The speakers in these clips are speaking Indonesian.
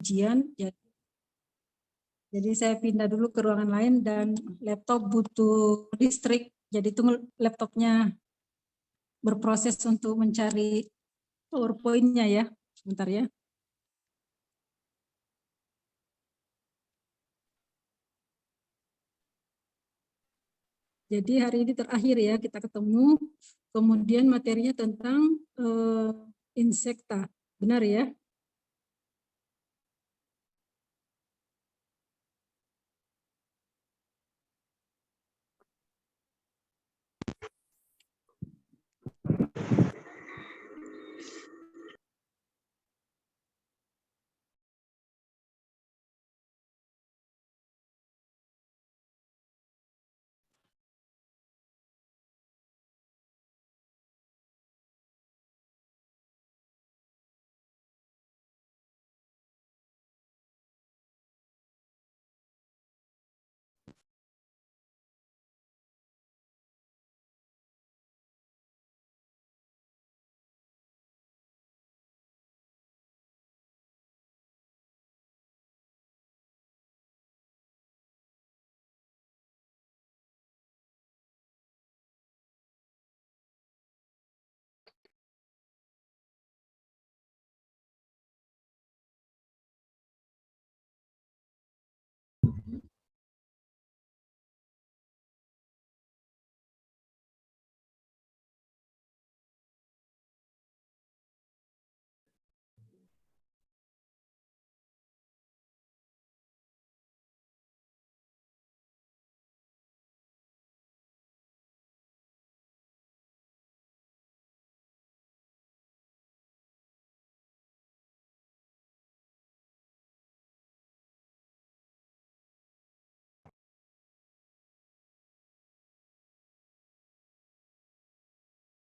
ujian. Jadi saya pindah dulu ke ruangan lain dan laptop butuh listrik. Jadi tunggu laptopnya berproses untuk mencari PowerPoint-nya ya. Sebentar ya. Jadi hari ini terakhir ya kita ketemu. Kemudian materinya tentang insekta. Benar ya?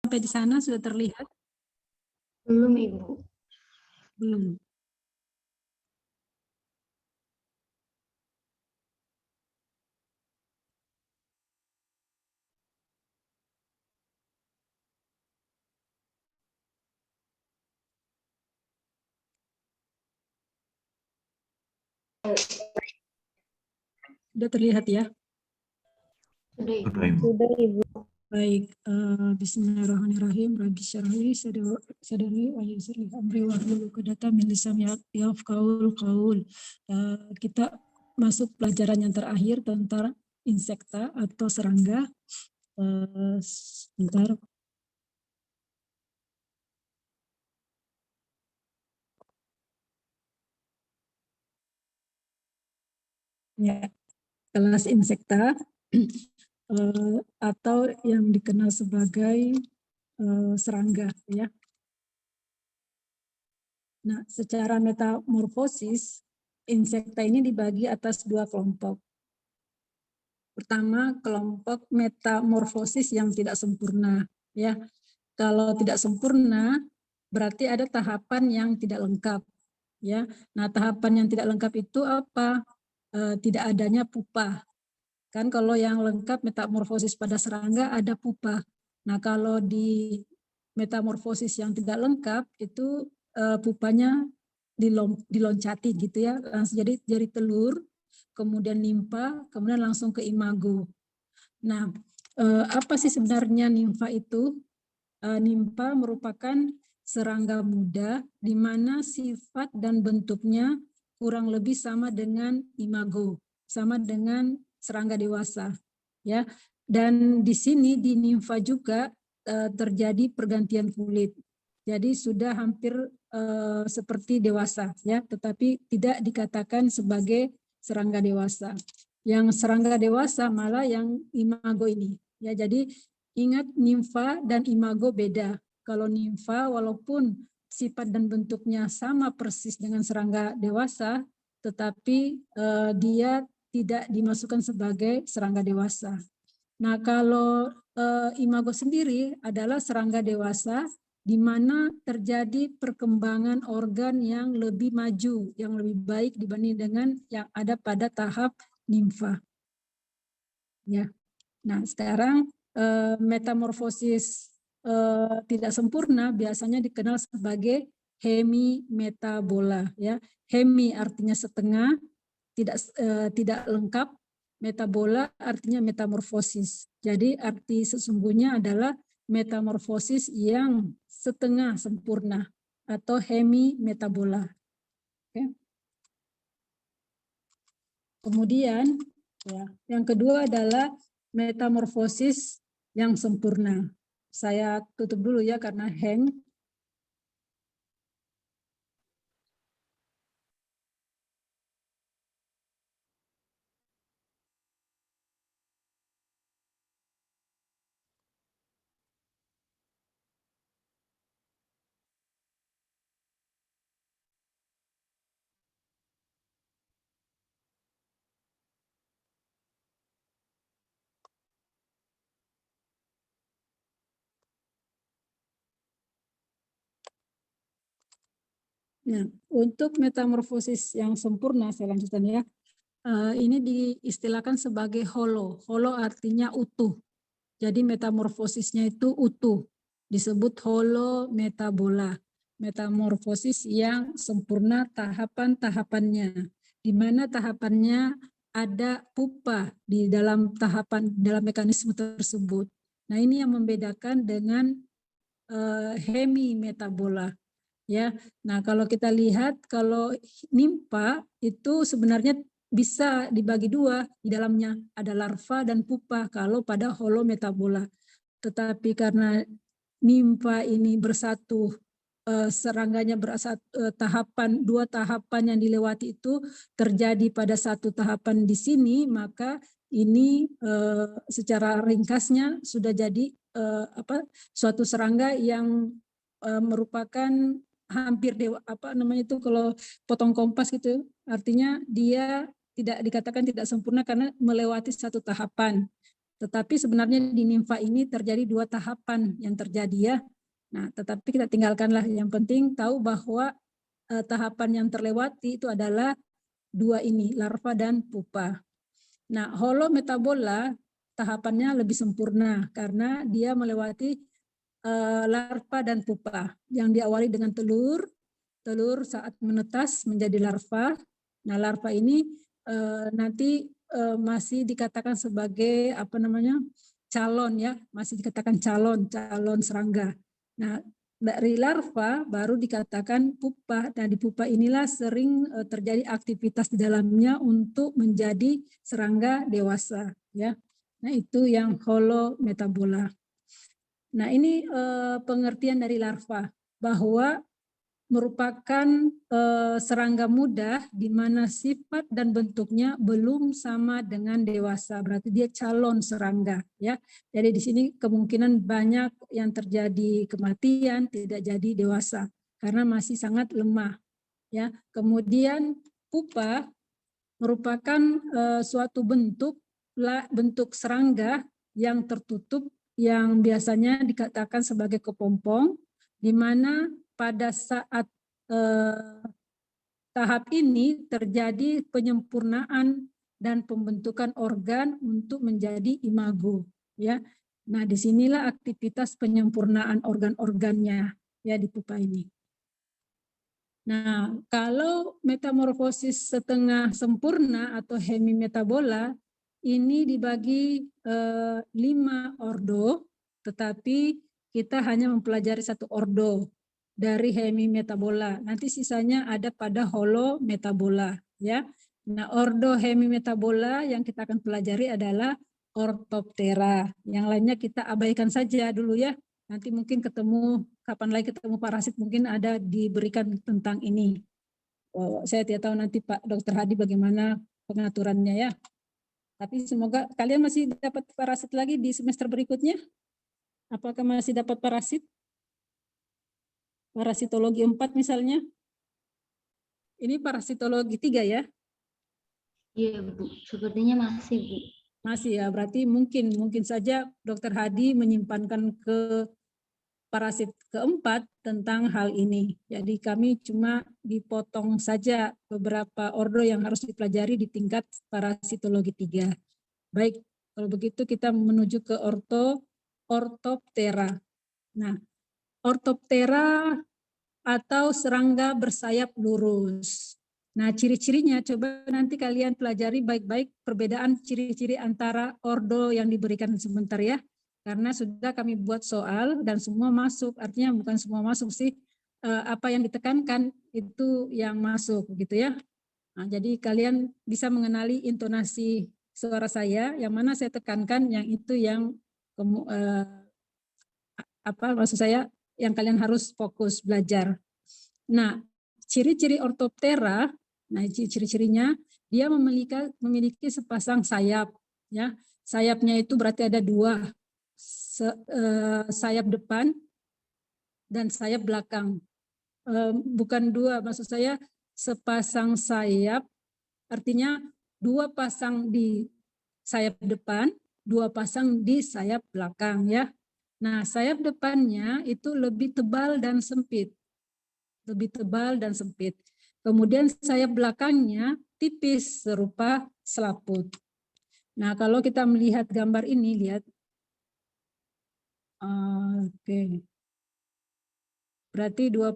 Sampai di sana sudah terlihat? Belum, Ibu. Belum. Sudah terlihat ya? Sudah, Ibu. Sudah, Ibu. Sudah, Ibu. Baik, bismillahirrahmanirrahim. Rabbi syarahli sadri wa yassir li amri wahlul 'uqdatam min lisani yafqahul qaul. Kita masuk pelajaran yang terakhir tentang insekta atau serangga. Sebentar. Ya, kelas insekta atau yang dikenal sebagai serangga ya. Nah, secara metamorfosis insekta ini dibagi atas dua kelompok. Pertama, kelompok metamorfosis yang tidak sempurna ya. Kalau tidak sempurna berarti ada tahapan yang tidak lengkap ya. Nah, tahapan yang tidak lengkap itu apa? Tidak adanya pupa. Kan kalau yang lengkap metamorfosis pada serangga ada pupa. Nah, kalau di metamorfosis yang tidak lengkap itu pupanya diloncati gitu ya, langsung jadi telur, kemudian nimfa, kemudian langsung ke imago. Nah, apa sih sebenarnya nimfa itu? Nimfa merupakan serangga muda di mana sifat dan bentuknya kurang lebih sama dengan imago, sama dengan serangga dewasa, ya. Dan di sini di nimfa juga terjadi pergantian kulit. Jadi sudah hampir seperti dewasa, ya, tetapi tidak dikatakan sebagai serangga dewasa. Yang serangga dewasa malah yang imago ini, ya. Jadi ingat nimfa dan imago beda. Kalau nimfa walaupun sifat dan bentuknya sama persis dengan serangga dewasa, tetapi dia tidak dimasukkan sebagai serangga dewasa. Nah, kalau imago sendiri adalah serangga dewasa di mana terjadi perkembangan organ yang lebih maju, yang lebih baik dibanding dengan yang ada pada tahap nimfa. Ya. Nah, sekarang metamorfosis tidak sempurna biasanya dikenal sebagai hemimetabola ya. Hemi artinya setengah, tidak lengkap, metabola artinya metamorfosis. Jadi arti sesungguhnya adalah metamorfosis yang setengah sempurna atau hemimetabola. Oke. Kemudian ya, yang kedua adalah metamorfosis yang sempurna. Saya tutup dulu ya karena hang. Nah, untuk metamorfosis yang sempurna, saya lanjutkan ya. Ini diistilahkan sebagai holo. Holo artinya utuh. Jadi metamorfosisnya itu utuh. Disebut holo metabola. Metamorfosis yang sempurna tahapan-tahapannya. Di mana tahapannya ada pupa di dalam dalam mekanisme tersebut. Nah, ini yang membedakan dengan hemimetabola. Ya, nah kalau kita lihat kalau nimfa itu sebenarnya bisa dibagi dua, di dalamnya ada larva dan pupa kalau pada holometabola. Tetapi karena nimfa ini bersatu, serangganya dua tahapan yang dilewati itu terjadi pada satu tahapan di sini, maka ini secara ringkasnya sudah jadi suatu serangga yang merupakan hampir kalau potong kompas gitu, artinya dia tidak dikatakan tidak sempurna karena melewati satu tahapan. Tetapi sebenarnya di nimfa ini terjadi dua tahapan yang terjadi ya. Nah, tetapi kita tinggalkanlah, yang penting tahu bahwa tahapan yang terlewati itu adalah dua ini, larva dan pupa. Nah, holometabola tahapannya lebih sempurna karena dia melewati larva dan pupa yang diawali dengan telur saat menetas menjadi larva. Nah, larva ini nanti masih dikatakan sebagai calon ya, masih dikatakan calon serangga. Nah, dari larva baru dikatakan pupa. Nah, di pupa inilah sering terjadi aktivitas di dalamnya untuk menjadi serangga dewasa ya. Nah, itu yang holometabola. Nah, ini pengertian dari larva, bahwa merupakan serangga muda di mana sifat dan bentuknya belum sama dengan dewasa. Berarti dia calon serangga ya. Jadi di sini kemungkinan banyak yang terjadi kematian, tidak jadi dewasa karena masih sangat lemah ya. Kemudian pupa merupakan suatu bentuk serangga yang tertutup yang biasanya dikatakan sebagai kepompong, di mana pada saat tahap ini terjadi penyempurnaan dan pembentukan organ untuk menjadi imago ya. Nah, disinilah aktivitas penyempurnaan organ-organnya ya di pupa ini. Nah, kalau metamorfosis setengah sempurna atau hemimetabola ini dibagi 5 ordo, tetapi kita hanya mempelajari satu ordo dari hemimetabola. Nanti sisanya ada pada holometabola ya. Nah, ordo hemimetabola yang kita akan pelajari adalah Orthoptera. Yang lainnya kita abaikan saja dulu ya. Nanti mungkin kapan lagi ketemu parasit mungkin ada diberikan tentang ini. Saya tidak tahu nanti Pak Dr. Hadi bagaimana pengaturannya ya. Tapi semoga kalian masih dapat parasit lagi di semester berikutnya. Apakah masih dapat parasit? Parasitologi 4 misalnya. Ini parasitologi 3 ya? Iya Bu, sepertinya masih Bu. Masih ya, berarti mungkin saja Dr. Hadi menyimpankan ke parasit keempat tentang hal ini. Jadi kami cuma dipotong saja beberapa ordo yang harus dipelajari di tingkat parasitologi 3. Baik, kalau begitu kita menuju ke Orthoptera. Nah, Orthoptera atau serangga bersayap lurus. Nah, ciri-cirinya coba nanti kalian pelajari baik-baik perbedaan ciri-ciri antara ordo yang diberikan sebentar ya. Karena sudah kami buat soal dan semua masuk, artinya bukan semua masuk sih, apa yang ditekankan itu yang masuk gitu ya. Nah, jadi kalian bisa mengenali intonasi suara saya, yang mana saya tekankan, yang itu yang maksud saya yang kalian harus fokus belajar. Nah, ciri-ciri ortoptera, nah ciri-cirinya dia memiliki sepasang sayap, ya. Sayapnya itu berarti ada dua, sayap depan dan sayap belakang. Bukan dua, maksud saya sepasang sayap, artinya dua pasang di sayap depan, dua pasang di sayap belakang ya. Nah, sayap depannya itu lebih tebal dan sempit. Lebih tebal dan sempit. Kemudian sayap belakangnya tipis serupa selaput. Nah, kalau kita melihat gambar ini, lihat. Oke. Berarti dua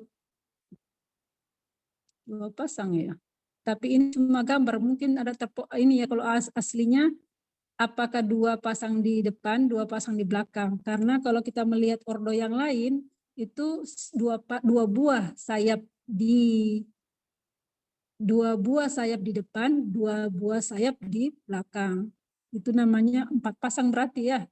pasang ya. Tapi ini cuma gambar, mungkin ada ini ya, kalau aslinya apakah dua pasang di depan, dua pasang di belakang. Karena kalau kita melihat ordo yang lain, itu dua buah sayap di depan, dua buah sayap di belakang. Itu namanya 4 pasang berarti ya.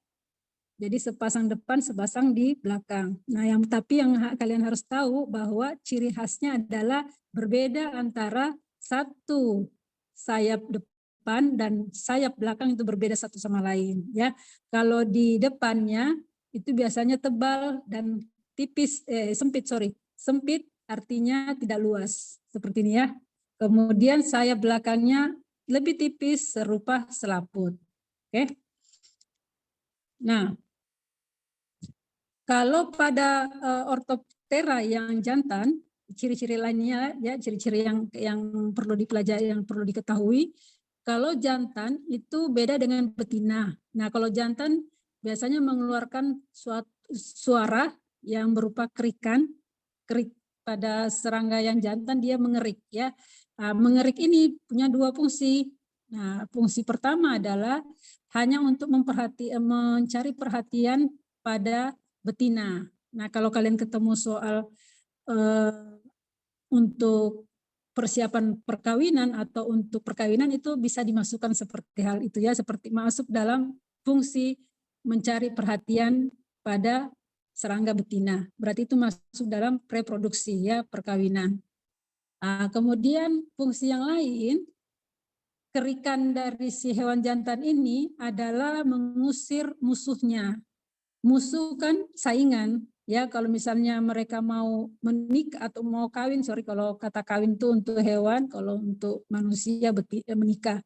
Jadi sepasang depan, sepasang di belakang. Nah, tapi yang kalian harus tahu bahwa ciri khasnya adalah berbeda antara satu sayap depan dan sayap belakang, itu berbeda satu sama lain ya. Kalau di depannya itu biasanya tebal dan tipis, sempit artinya tidak luas seperti ini ya. Kemudian sayap belakangnya lebih tipis serupa selaput. Oke. Nah, kalau pada ortoptera yang jantan, ciri-ciri lainnya ya, ciri-ciri yang perlu dipelajari, yang perlu diketahui. Kalau jantan itu beda dengan betina. Nah, kalau jantan biasanya mengeluarkan suara yang berupa kerikan. Kerik pada serangga yang jantan dia mengerik ya. Nah, mengerik ini punya dua fungsi. Nah, fungsi pertama adalah hanya untuk mencari perhatian pada betina. Nah, kalau kalian ketemu soal untuk persiapan perkawinan atau untuk perkawinan, itu bisa dimasukkan seperti hal itu ya, seperti masuk dalam fungsi mencari perhatian pada serangga betina. Berarti itu masuk dalam reproduksi ya, perkawinan. Nah, kemudian fungsi yang lain, kerikan dari si hewan jantan ini adalah mengusir musuhnya. Musuh kan saingan ya, kalau misalnya mereka mau menikah atau mau kawin, kalau kata kawin itu untuk hewan, kalau untuk manusia menikah.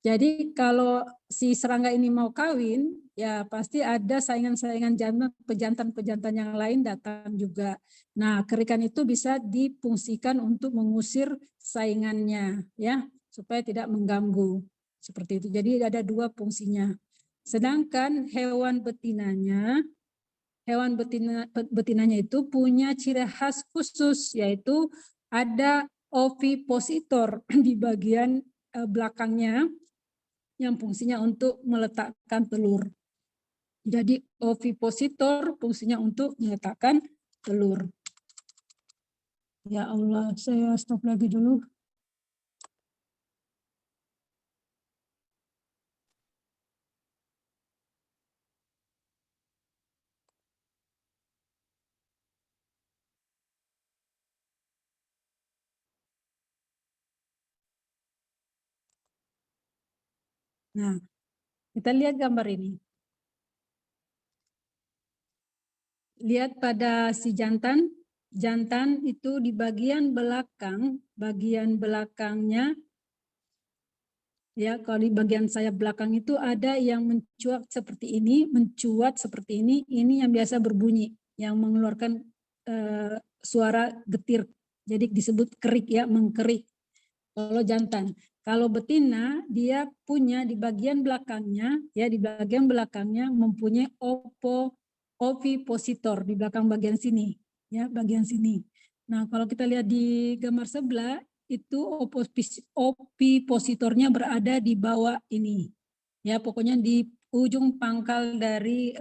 Jadi kalau si serangga ini mau kawin, ya pasti ada saingan-saingan pejantan yang lain datang juga. Nah, kerikan itu bisa difungsikan untuk mengusir saingannya ya, supaya tidak mengganggu. Seperti itu. Jadi ada dua fungsinya. Sedangkan hewan betinanya itu punya ciri khas khusus, yaitu ada ovipositor di bagian belakangnya yang fungsinya untuk meletakkan telur. Jadi ovipositor fungsinya untuk meletakkan telur. Ya Allah, saya stop lagi dulu. Nah, kita lihat gambar ini. Lihat pada si jantan. Jantan itu di bagian belakangnya, ya, kalau di bagian sayap belakang itu ada yang mencuat seperti ini, ini yang biasa berbunyi, yang mengeluarkan suara getir. Jadi disebut kerik ya, mengkerik. Kalau jantan. Kalau betina, dia punya di bagian belakangnya, ya, di bagian belakangnya mempunyai ovipositor di belakang bagian sini, ya, bagian sini. Nah, kalau kita lihat di gambar sebelah, itu ovipositornya berada di bawah ini. Ya, pokoknya di ujung pangkal dari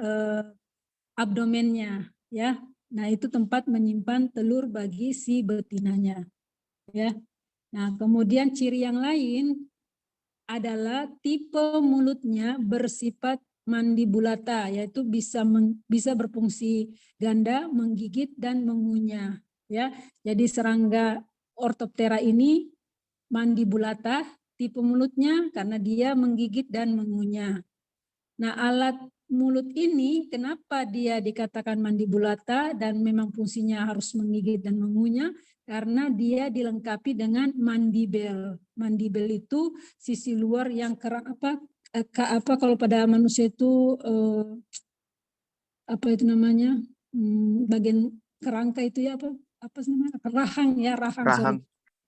abdomennya, ya. Nah, itu tempat menyimpan telur bagi si betinanya, ya. Nah, kemudian ciri yang lain adalah tipe mulutnya bersifat mandibulata, yaitu bisa berfungsi ganda, menggigit dan mengunyah, ya. Jadi serangga Orthoptera ini mandibulata tipe mulutnya karena dia menggigit dan mengunyah. Nah, alat mulut ini kenapa dia dikatakan mandibulata dan memang fungsinya harus menggigit dan mengunyah? Karena dia dilengkapi dengan mandibel. Mandibel itu sisi luar yang apa kalau pada manusia itu apa itu namanya? Bagian kerangka itu ya apa sih namanya? Rahang ya, rahang, sorry. Rahang.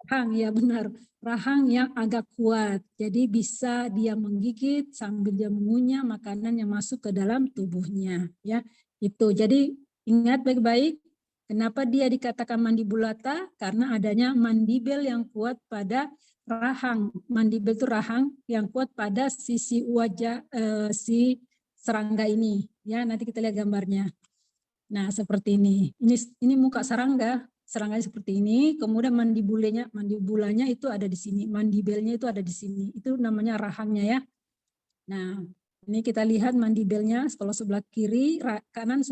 Rahang ya benar, rahang yang agak kuat. Jadi bisa dia menggigit sambil dia mengunyah makanan yang masuk ke dalam tubuhnya, ya. Itu. Jadi ingat baik-baik kenapa dia dikatakan mandibulata, karena adanya mandibel yang kuat pada rahang. Mandibel itu rahang yang kuat pada sisi wajah si serangga ini, ya. Nanti kita lihat gambarnya. Nah, seperti ini. Ini muka serangga. Serangga seperti ini, kemudian mandibulanya itu ada di sini, mandibelnya itu ada di sini. Itu namanya rahangnya ya. Nah, ini kita lihat mandibelnya kalau sebelah kanan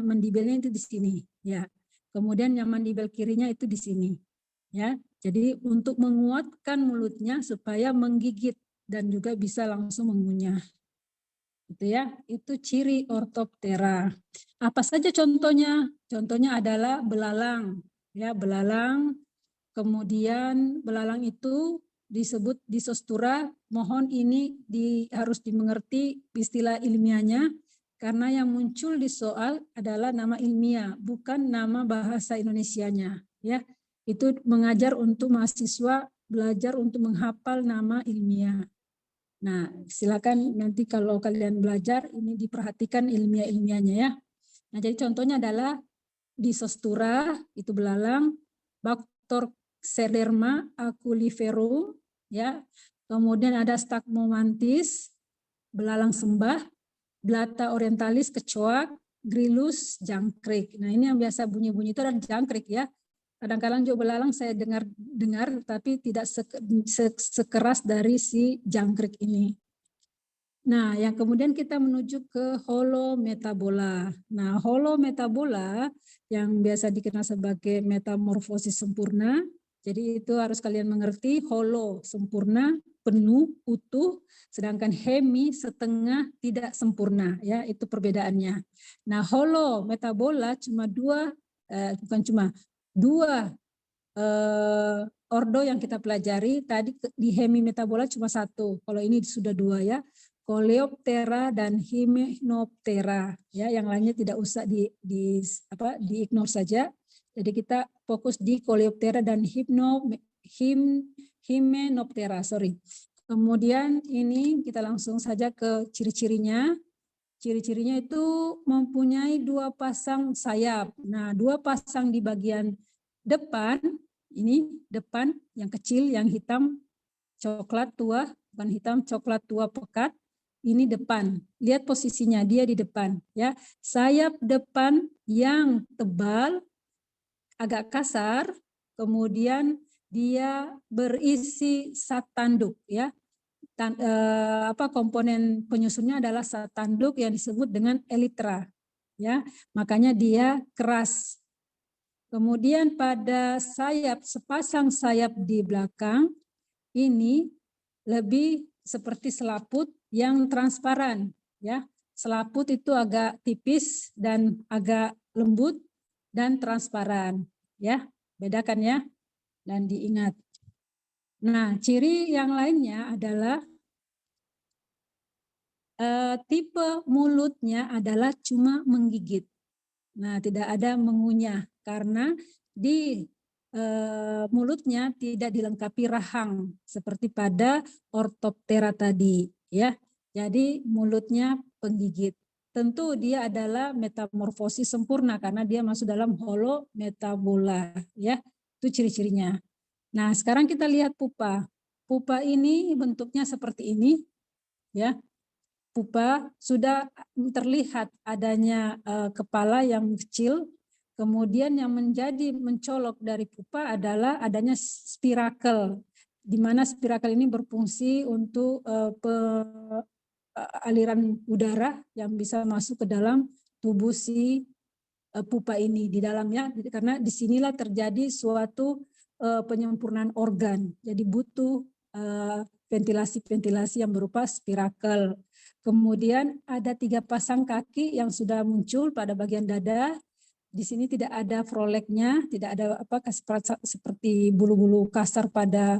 mandibelnya itu di sini ya. Kemudian yang mandibel kirinya itu di sini. Ya. Jadi untuk menguatkan mulutnya supaya menggigit dan juga bisa langsung mengunyah. Itu ya, itu ciri Orthoptera. Apa saja contohnya? Contohnya adalah belalang, ya belalang. Kemudian belalang itu disebut Disostura. Mohon ini harus dimengerti istilah ilmiahnya, karena yang muncul di soal adalah nama ilmiah, bukan nama bahasa Indonesianya. Ya, itu mengajar untuk mahasiswa belajar untuk menghafal nama ilmiah. Nah, silakan nanti kalau kalian belajar ini diperhatikan ilmiahnya ya. Nah, jadi contohnya adalah Disostura itu belalang, Bactroxerderma aculiferum ya. Kemudian ada Stagmomantis belalang sembah, Blatta orientalis kecoak, Gryllus jangkrik. Nah, ini yang biasa bunyi-bunyi itu adalah jangkrik ya. Kadang-kadang juga belalang saya dengar tapi tidak sekeras dari si jangkrik ini. Nah, yang kemudian kita menuju ke holometabola. Nah, holometabola yang biasa dikenal sebagai metamorfosis sempurna. Jadi itu harus kalian mengerti, holo sempurna, penuh, utuh, sedangkan hemi setengah tidak sempurna ya, itu perbedaannya. Nah, holometabola cuma dua ordo yang kita pelajari. Tadi di hemimetabola cuma satu, kalau ini sudah dua ya, Coleoptera dan Hymenoptera ya, yang lainnya tidak usah di-ignore saja. Jadi kita fokus di Coleoptera dan Hymenoptera, sorry. Kemudian ini kita langsung saja ke ciri-cirinya. Ciri-cirinya itu mempunyai dua pasang sayap. Nah, dua pasang di bagian depan, ini depan yang kecil, yang hitam coklat tua, bukan hitam, coklat tua pekat. Ini depan. Lihat posisinya, dia di depan ya. Sayap depan yang tebal, agak kasar, kemudian dia berisi zat tanduk ya. Komponen penyusunnya adalah zat tanduk yang disebut dengan elytra ya. Makanya dia keras. Kemudian pada sayap, sepasang sayap di belakang ini lebih seperti selaput yang transparan ya. Selaput itu agak tipis dan agak lembut dan transparan ya. Bedakan ya dan diingat. Nah, ciri yang lainnya adalah tipe mulutnya adalah cuma menggigit. Nah, tidak ada mengunyah karena di mulutnya tidak dilengkapi rahang seperti pada Orthoptera tadi ya. Jadi mulutnya penggigit. tentu dia adalah metamorfosis sempurna karena dia masuk dalam holometabola, ya. Itu ciri-cirinya. Nah, sekarang kita lihat pupa. Pupa ini bentuknya seperti ini, ya. Pupa sudah terlihat adanya kepala yang kecil. Kemudian yang menjadi mencolok dari pupa adalah adanya spirakel, di mana spirakel ini berfungsi untuk aliran udara yang bisa masuk ke dalam tubuh si pupa ini di dalamnya, karena disinilah terjadi suatu penyempurnaan organ. Jadi butuh ventilasi-ventilasi yang berupa spirakel. Kemudian ada 3 pasang kaki yang sudah muncul pada bagian dada. Di sini tidak ada froleknya, tidak ada seperti bulu-bulu kasar pada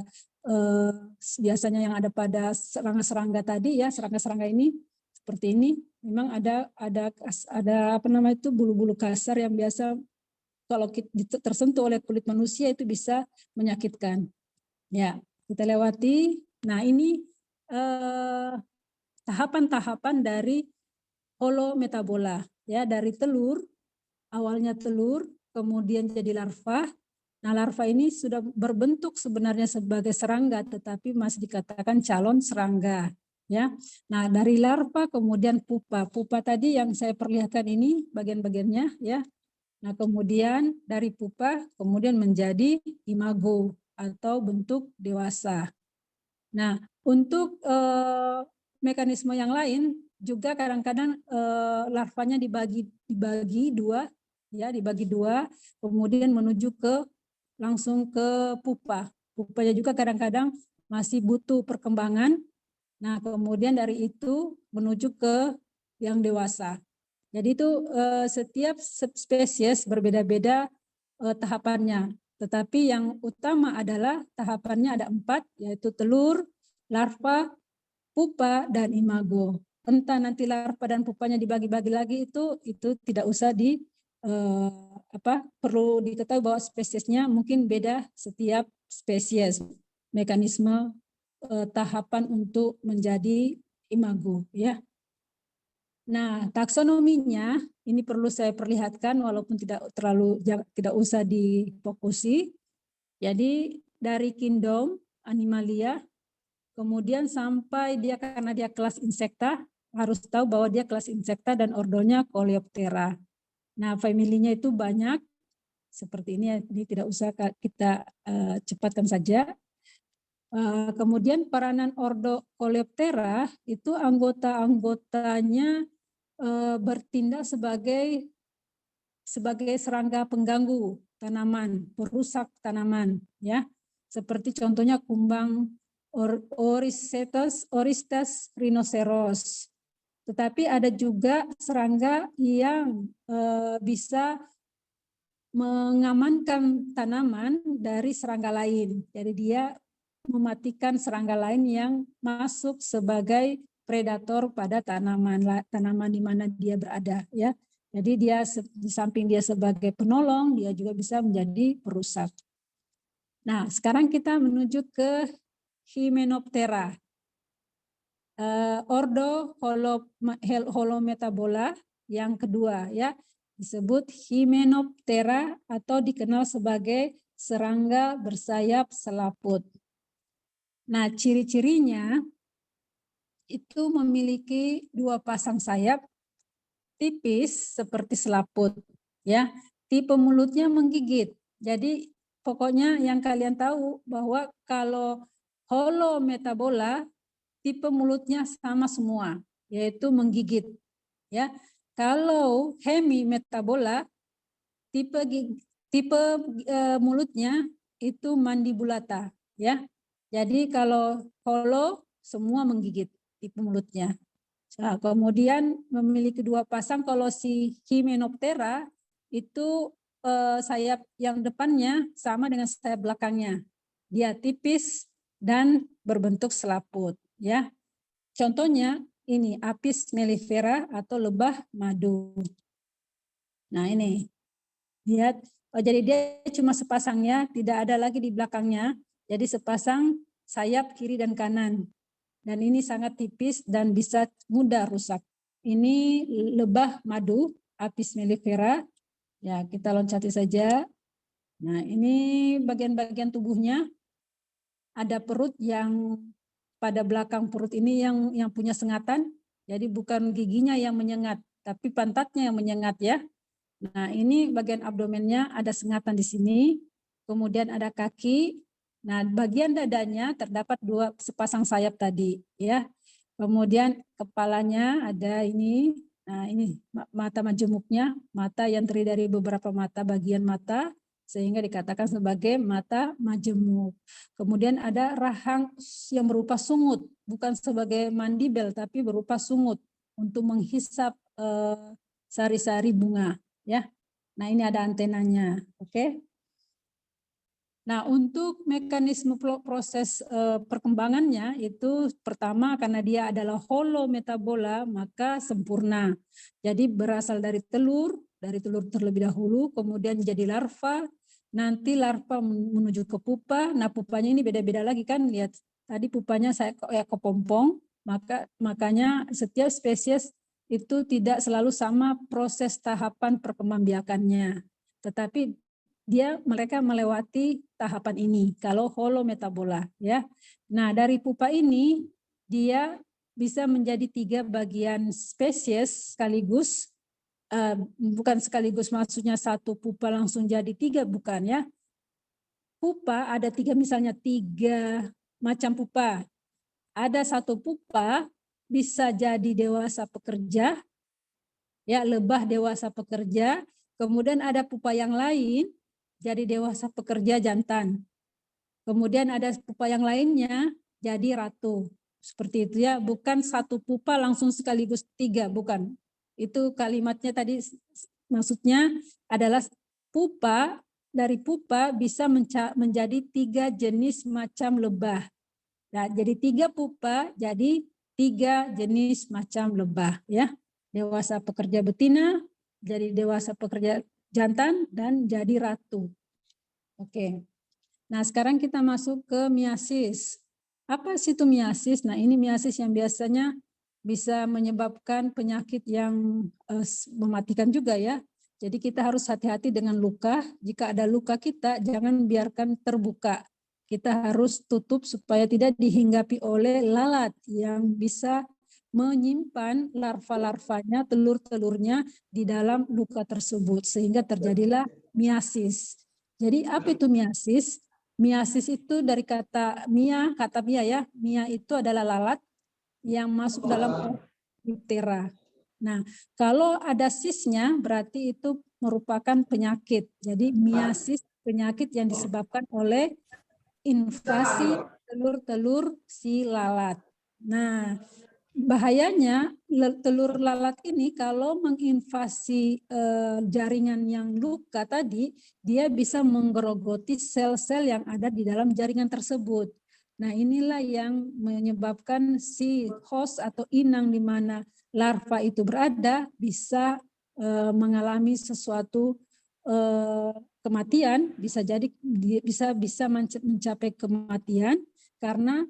biasanya yang ada pada serangga-serangga tadi, ya, serangga-serangga ini seperti ini. Memang ada apa namanya itu, bulu-bulu kasar yang biasa kalau tersentuh oleh kulit manusia itu bisa menyakitkan. Ya, kita lewati. Nah, ini tahapan-tahapan dari holometabola, ya, dari telur. Awalnya telur, kemudian jadi larva. Nah, larva ini sudah berbentuk sebenarnya sebagai serangga, tetapi masih dikatakan calon serangga, ya. Nah, dari larva kemudian pupa. Pupa tadi yang saya perlihatkan ini bagian-bagiannya, ya. Nah, kemudian dari pupa kemudian menjadi imago atau bentuk dewasa. Nah, untuk mekanisme yang lain juga kadang-kadang larvanya dibagi dua, ya, dibagi dua, kemudian menuju langsung ke pupa. Pupanya juga kadang-kadang masih butuh perkembangan. Nah, kemudian dari itu menuju ke yang dewasa. Jadi itu setiap spesies berbeda-beda tahapannya. Tetapi yang utama adalah tahapannya ada 4, yaitu telur, larva, pupa, dan imago. Entah nanti larva dan pupanya dibagi-bagi lagi itu tidak usah perlu diketahui bahwa spesiesnya mungkin beda setiap spesies. Mekanisme tahapan untuk menjadi imago, ya. Nah, taksonominya ini perlu saya perlihatkan walaupun tidak usah difokusi. Jadi dari kingdom Animalia, kemudian sampai dia karena dia kelas insekta, harus tahu bahwa dia kelas insekta dan ordonya Coleoptera. Nah, familinya itu banyak seperti ini tidak usah kita cepatkan saja. Kemudian peranan ordo Coleoptera itu anggota-anggotanya bertindak sebagai serangga pengganggu tanaman, perusak tanaman, ya. Seperti contohnya kumbang Oristes rhinoceros. Tetapi ada juga serangga yang bisa mengamankan tanaman dari serangga lain. Jadi dia mematikan serangga lain yang masuk sebagai predator pada tanaman di mana dia berada, ya. Jadi dia di samping dia sebagai penolong, dia juga bisa menjadi perusak. Nah, sekarang kita menuju ke Hymenoptera. Ordo Holometabola yang kedua, ya, disebut Hymenoptera atau dikenal sebagai serangga bersayap selaput. Nah, ciri-cirinya itu memiliki 2 pasang sayap tipis seperti selaput, ya. Tipe mulutnya menggigit. Jadi pokoknya yang kalian tahu bahwa kalau holometabola tipe mulutnya sama semua, yaitu menggigit, ya. Kalau hemimetabola tipe mulutnya itu mandibulata, ya. Jadi kalau holo semua menggigit tipe mulutnya. Nah, kemudian memiliki 2 pasang. Kalau si Hymenoptera itu sayap yang depannya sama dengan sayap belakangnya. Dia tipis dan berbentuk selaput, ya. Contohnya ini Apis mellifera atau lebah madu. Nah, ini lihat, jadi dia cuma sepasangnya, tidak ada lagi di belakangnya. Jadi sepasang sayap kiri dan kanan. Dan ini sangat tipis dan bisa mudah rusak. ini lebah madu Apis mellifera. Ya, kita loncati saja. Nah, ini bagian-bagian tubuhnya. Ada perut yang pada belakang perut ini yang punya sengatan. Jadi bukan giginya yang menyengat, tapi pantatnya yang menyengat ya. Nah, ini bagian abdomennya ada sengatan di sini. Kemudian ada kaki. Nah, bagian dadanya terdapat dua sepasang sayap tadi ya. Kemudian kepalanya ada ini. Nah, ini mata majemuknya, mata yang terdiri dari beberapa mata, bagian mata, sehingga dikatakan sebagai mata majemuk. Kemudian ada rahang yang berupa sungut, bukan sebagai mandibel, tapi berupa sungut untuk menghisap sari-sari bunga. Ya, nah ini ada antenanya, oke. Nah, untuk mekanisme proses perkembangannya itu pertama karena dia adalah holometabola maka sempurna. Jadi berasal dari telur terlebih dahulu, kemudian jadi larva, nanti larva menuju ke pupa. Nah, pupanya ini beda-beda lagi kan, lihat tadi pupanya saya kayak kepompong, makanya setiap spesies itu tidak selalu sama proses tahapan perkembangbiakannya. Tetapi mereka melewati tahapan ini kalau holometabola ya. Nah, dari pupa ini dia bisa menjadi 3 bagian spesies sekaligus, bukan sekaligus maksudnya satu pupa langsung jadi 3, bukan ya. Pupa ada 3, misalnya 3 macam pupa. Ada satu pupa bisa jadi dewasa pekerja, ya lebah dewasa pekerja. Kemudian ada pupa yang lain jadi dewasa pekerja jantan. Kemudian ada pupa yang lainnya jadi ratu. Seperti itu ya, bukan satu pupa langsung sekaligus 3, bukan. Itu kalimatnya tadi maksudnya adalah pupa, dari pupa bisa menjadi 3 jenis macam lebah. Nah, jadi 3 pupa jadi 3 jenis macam lebah ya. Dewasa pekerja betina, jadi dewasa pekerja jantan, dan jadi ratu. Oke. Nah, sekarang kita masuk ke miasis. Apa sih itu miasis? Nah, ini miasis yang biasanya bisa menyebabkan penyakit yang mematikan juga ya. Jadi kita harus hati-hati dengan luka. Jika ada luka kita jangan biarkan terbuka. Kita harus tutup supaya tidak dihinggapi oleh lalat yang bisa menyimpan larva-larvanya, telur-telurnya di dalam luka tersebut sehingga terjadilah miasis. Jadi apa itu miasis? Miasis itu dari kata mia ya. Mia itu adalah lalat yang masuk dalam diphthera. Nah, kalau ada sisnya berarti itu merupakan penyakit. Jadi miasis penyakit yang disebabkan oleh invasi telur-telur si lalat. Nah, bahayanya telur lalat ini kalau menginvasi jaringan yang luka tadi, dia bisa menggerogoti sel-sel yang ada di dalam jaringan tersebut. Nah, inilah yang menyebabkan si host atau inang di mana larva itu berada bisa mengalami sesuatu kematian, bisa jadi bisa mencapai kematian karena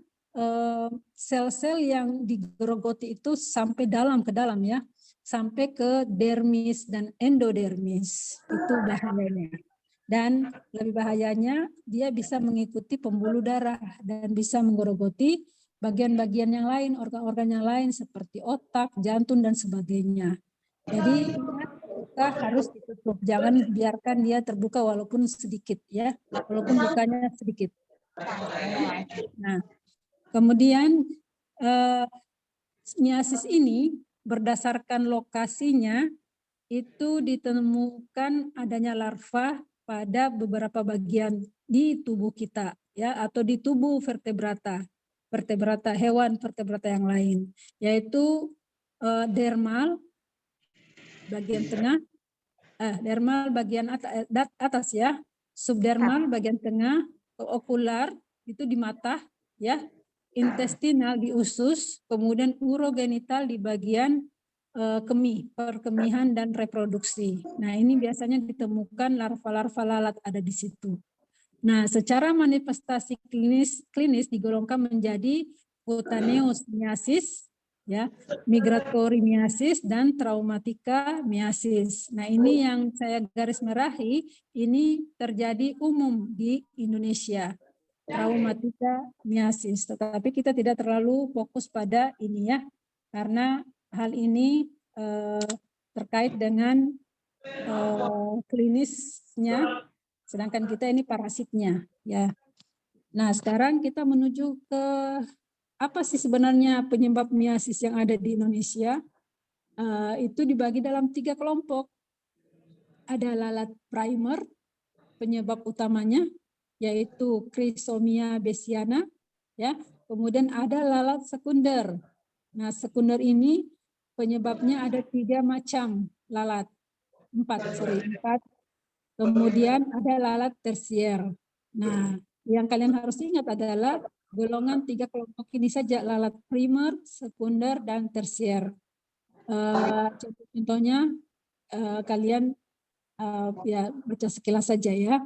sel-sel yang digerogoti itu sampai ke dalam ya, sampai ke dermis dan endodermis. Itu bahayanya. Dan lebih bahayanya dia bisa mengikuti pembuluh darah dan bisa menggerogoti bagian-bagian yang lain, organ-organ yang lain seperti otak, jantung dan sebagainya. Jadi kita harus ditutup, jangan biarkan dia terbuka walaupun sedikit ya, walaupun lukanya sedikit. Nah, kemudian miasis ini berdasarkan lokasinya itu ditemukan adanya larva pada beberapa bagian di tubuh kita ya, atau di tubuh vertebrata hewan vertebrata yang lain, yaitu dermal bagian tengah, dermal bagian atas ya, subdermal bagian tengah, okular itu di mata ya, intestinal di usus, kemudian urogenital di bagian kemih, perkemihan dan reproduksi. Nah, ini biasanya ditemukan larva-larva lalat ada di situ. Nah, secara manifestasi klinis digolongkan menjadi cutaneous miasis, ya, migratorimiasis dan traumatika miasis. Nah, ini yang saya garis merahi, ini terjadi umum di Indonesia, traumatika miasis. Tetapi kita tidak terlalu fokus pada ini ya, karena hal ini terkait dengan klinisnya, sedangkan kita ini parasitnya ya. Nah, sekarang kita menuju ke apa sih sebenarnya penyebab miasis yang ada di Indonesia. Itu dibagi dalam 3 kelompok. Ada lalat primer, penyebab utamanya yaitu Chrysomia bassiana, ya. Kemudian ada lalat sekunder. Nah, sekunder ini penyebabnya ada 3 macam lalat. 4. Kemudian ada lalat tersier. Nah, yang kalian harus ingat adalah golongan 3 kelompok ini saja, lalat primer, sekunder, dan tersier. Contohnya kalian ya baca sekilas saja ya.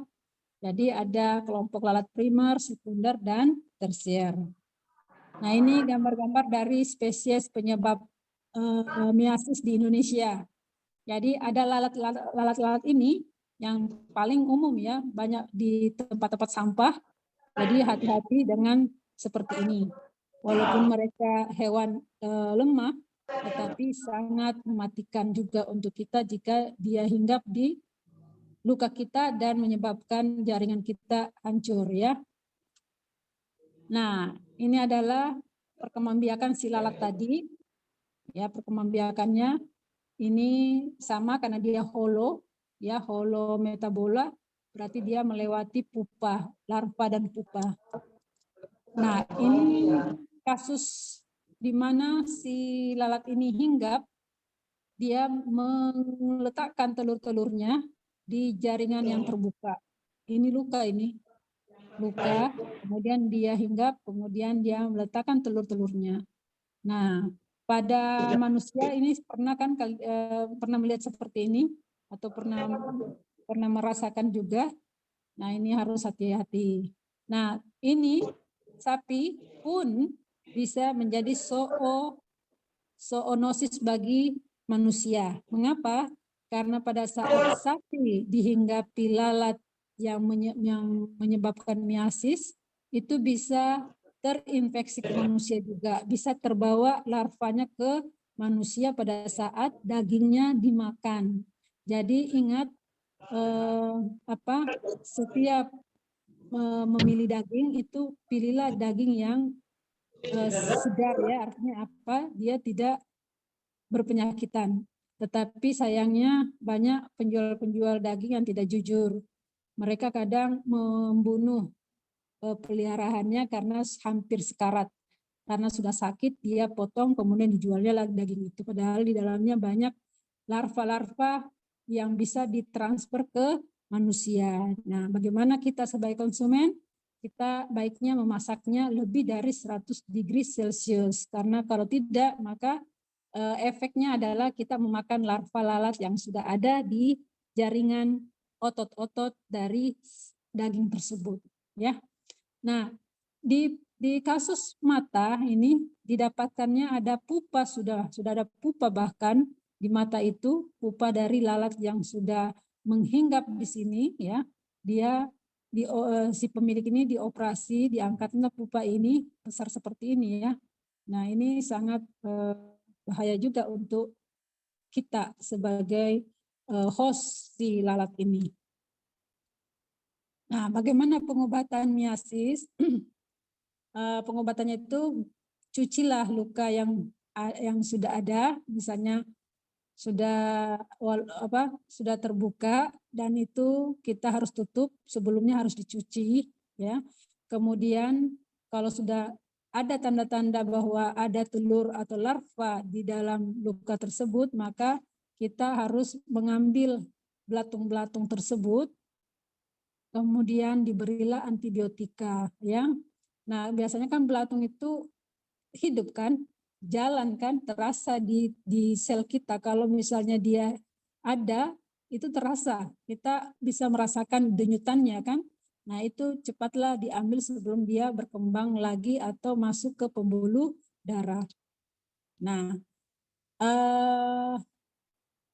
Jadi ada kelompok lalat primer, sekunder, dan tersier. Nah, ini gambar-gambar dari spesies penyebab miasis di Indonesia. Jadi ada lalat-lalat ini yang paling umum ya, banyak di tempat-tempat sampah. Jadi hati-hati dengan seperti ini. Walaupun mereka hewan lemah, tetapi sangat mematikan juga untuk kita jika dia hinggap di luka kita dan menyebabkan jaringan kita hancur ya. Nah, ini adalah perkembangbiakan si lalat tadi. Ya, perkembangbiakannya ini sama karena dia holo metabola, berarti dia melewati pupa, larva dan pupa. Nah, ini kasus di mana si lalat ini hinggap, dia meletakkan telur-telurnya di jaringan yang terbuka. Ini luka ini. Luka, kemudian dia hinggap, kemudian dia meletakkan telur-telurnya. Nah, pada manusia ini pernah kan pernah melihat seperti ini atau pernah merasakan juga. Nah, ini harus hati-hati. Nah, ini sapi pun bisa menjadi zoonosis bagi manusia. Mengapa? Karena pada saat sapi dihinggapi lalat yang menyebabkan miasis, itu bisa terinfeksi ke manusia juga, bisa terbawa larvanya ke manusia pada saat dagingnya dimakan. Jadi ingat setiap memilih daging itu pilihlah daging yang segar ya, artinya apa? Dia tidak berpenyakitan. Tetapi sayangnya banyak penjual-penjual daging yang tidak jujur. Mereka kadang membunuh peliharaannya karena hampir sekarat. Karena sudah sakit, dia potong, kemudian dijualnya lagi daging itu. Padahal di dalamnya banyak larva-larva yang bisa ditransfer ke manusia. Nah, bagaimana kita sebagai konsumen? Kita baiknya memasaknya lebih dari 100 degree Celcius. Karena kalau tidak, maka efeknya adalah kita memakan larva lalat yang sudah ada di jaringan otot-otot dari daging tersebut. Ya. Nah, di kasus mata ini didapatkannya ada pupa, sudah ada pupa bahkan di mata itu, pupa dari lalat yang sudah menghinggap di sini ya. Dia si pemilik ini dioperasi, diangkatnya pupa ini besar seperti ini ya. Nah, ini sangat bahaya juga untuk kita sebagai host si lalat ini. Nah, bagaimana pengobatan miasis? Pengobatannya itu cucilah luka yang sudah ada, misalnya sudah terbuka dan itu kita harus tutup, sebelumnya harus dicuci ya. Kemudian kalau sudah ada tanda-tanda bahwa ada telur atau larva di dalam luka tersebut, maka kita harus mengambil belatung-belatung tersebut, kemudian diberilah antibiotika ya. Nah, biasanya kan belatung itu hidup kan, jalan kan, terasa di sel kita. Kalau misalnya dia ada, itu terasa. Kita bisa merasakan denyutannya kan. Nah, itu cepatlah diambil sebelum dia berkembang lagi atau masuk ke pembuluh darah. Nah,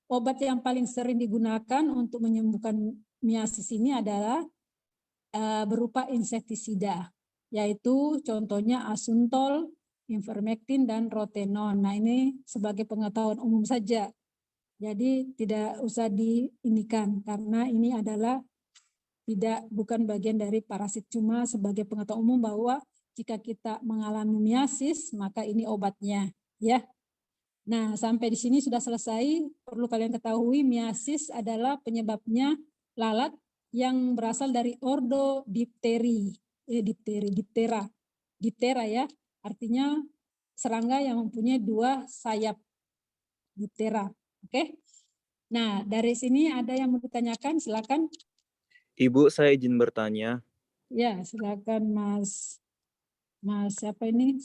obat yang paling sering digunakan untuk menyembuhkan miasis ini adalah berupa insektisida, yaitu contohnya asuntol, ivermectin, dan rotenon. Nah, ini sebagai pengetahuan umum saja. Jadi tidak usah diinikan karena ini adalah bukan bagian dari parasit, cuma sebagai pengetahuan umum bahwa jika kita mengalami miasis maka ini obatnya, ya. Nah, sampai di sini sudah selesai. Perlu kalian ketahui miasis adalah penyebabnya lalat yang berasal dari ordo difteri, diftera ya. Artinya serangga yang mempunyai 2 sayap, diftera. Oke. Nah, dari sini ada yang mau ditanyakan, silakan. Ibu, saya izin bertanya. Ya, silakan Mas siapa ini?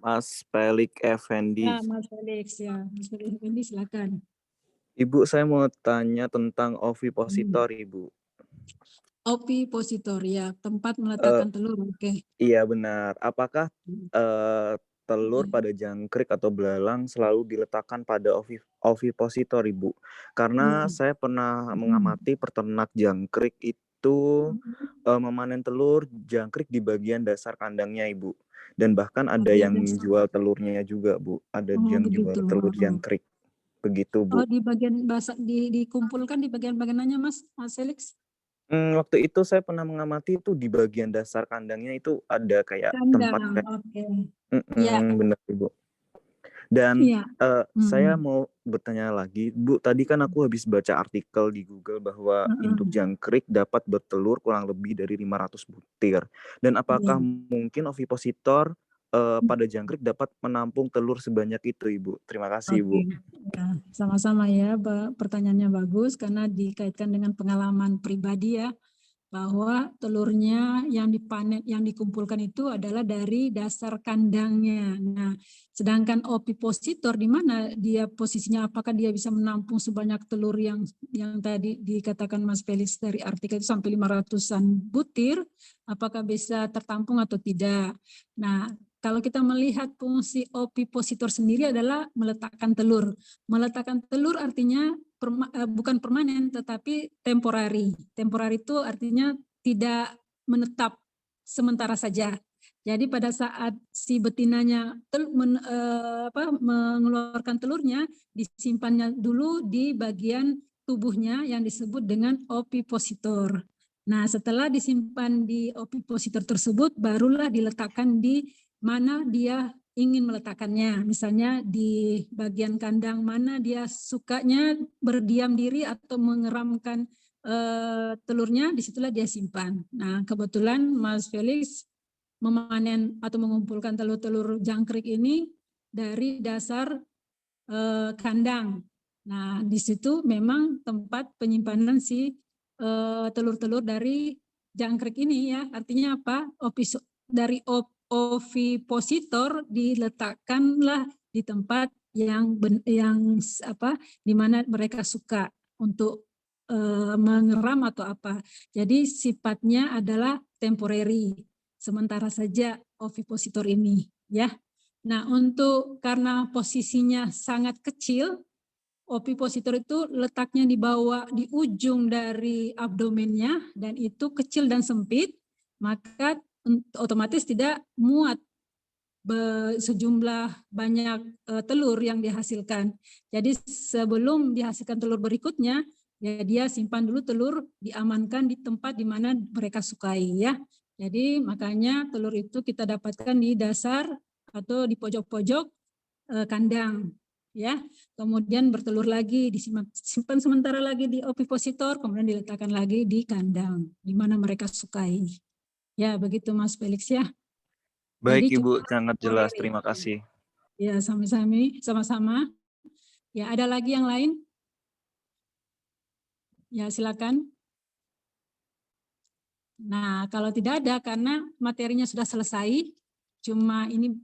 Mas Pelik Effendi. Ya, Mas Felix ya. Mas Felix Effendi, silakan. Ibu, saya mau tanya tentang ovipositor, Ibu. Ovipositor ya, tempat meletakkan telur. Oke. Iya benar. Apakah telur pada jangkrik atau belalang selalu diletakkan pada ovipositor, Ibu? Karena saya pernah mengamati peternak jangkrik itu memanen telur jangkrik di bagian dasar kandangnya, Ibu. Dan bahkan ada yang jual telurnya juga, Bu. Ada yang jual telur jangkrik. Begitu, Bu. Oh, di bagian dikumpulkan di bagian-bagian mananya, Mas Felix? Waktu itu saya pernah mengamati itu di bagian dasar kandangnya itu ada kayak tempat Kandang, kayak oke. Ya. benar, Ibu. Dan Iya. saya mau bertanya lagi, Bu, tadi kan aku habis baca artikel di Google bahwa induk jangkrik dapat bertelur kurang lebih dari 500 butir. Dan apakah mungkin ovipositor pada jangkrik dapat menampung telur sebanyak itu, Ibu? Terima kasih, Ibu. Ya, sama-sama ya, pertanyaannya bagus karena dikaitkan dengan pengalaman pribadi ya, bahwa telurnya yang dipanen, yang dikumpulkan itu adalah dari dasar kandangnya. Nah, sedangkan ovipositor di mana dia posisinya, apakah dia bisa menampung sebanyak telur yang tadi dikatakan Mas Felix dari artikel itu sampai 500-an butir, apakah bisa tertampung atau tidak. Nah, kalau kita melihat fungsi ovipositor sendiri adalah meletakkan telur. Meletakkan telur artinya bukan permanen tetapi temporari. Temporari itu artinya tidak menetap, sementara saja. Jadi pada saat si betinanya mengeluarkan telurnya, disimpannya dulu di bagian tubuhnya yang disebut dengan ovipositor. Nah, setelah disimpan di ovipositor tersebut, barulah diletakkan di mana dia ingin meletakkannya, misalnya di bagian kandang mana dia sukanya berdiam diri atau mengeramkan telurnya, disitulah dia simpan. Nah, kebetulan Mas Felix memanen atau mengumpulkan telur-telur jangkrik ini dari dasar kandang. Nah, di situ memang tempat penyimpanan si telur-telur dari jangkrik ini ya. Artinya apa? Dari ovipositor diletakkanlah di tempat yang di mana mereka suka untuk mengeram atau apa. Jadi sifatnya adalah temporary, sementara saja ovipositor ini ya. Nah, karena posisinya sangat kecil, ovipositor itu letaknya di ujung dari abdomennya dan itu kecil dan sempit, maka otomatis tidak muat sejumlah banyak telur yang dihasilkan. Jadi sebelum dihasilkan telur berikutnya, ya dia simpan dulu telur, diamankan di tempat di mana mereka sukai ya. Jadi makanya telur itu kita dapatkan di dasar atau di pojok-pojok kandang ya. Kemudian bertelur lagi, disimpan sementara lagi di ovipositor, kemudian diletakkan lagi di kandang di mana mereka sukai. Ya, begitu Mas Felix ya. Baik, jadi, Ibu, sangat jelas. Terima kasih. Ya, sama-sama. Ya, ada lagi yang lain? Ya, silakan. Nah, kalau tidak ada karena materinya sudah selesai, cuma ini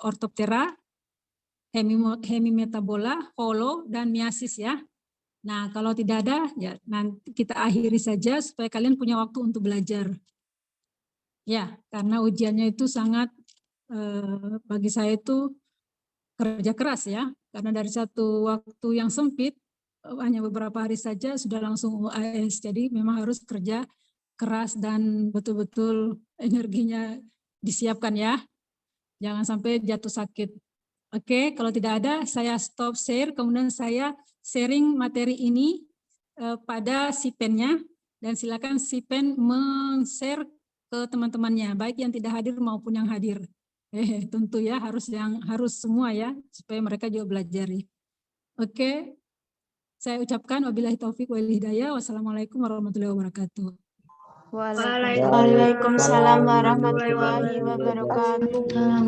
ortoptera, hemimetabola, holo, dan miasis ya. Nah, kalau tidak ada, ya nanti kita akhiri saja supaya kalian punya waktu untuk belajar. Ya, karena ujiannya itu sangat bagi saya itu kerja keras ya, karena dari satu waktu yang sempit, hanya beberapa hari saja sudah langsung UAS. Jadi memang harus kerja keras dan betul-betul energinya disiapkan ya. Jangan sampai jatuh sakit. Oke, kalau tidak ada saya stop share, kemudian saya sharing materi ini pada Sipennya, dan silakan Sipen men-share ke teman-temannya, baik yang tidak hadir maupun yang hadir. Tentu ya harus semua ya, supaya mereka juga belajari. Oke, saya ucapkan wabillahi taufik wal hidayah. Wassalamualaikum warahmatullahi wabarakatuh. Waalaikumsalam warahmatullahi wabarakatuh.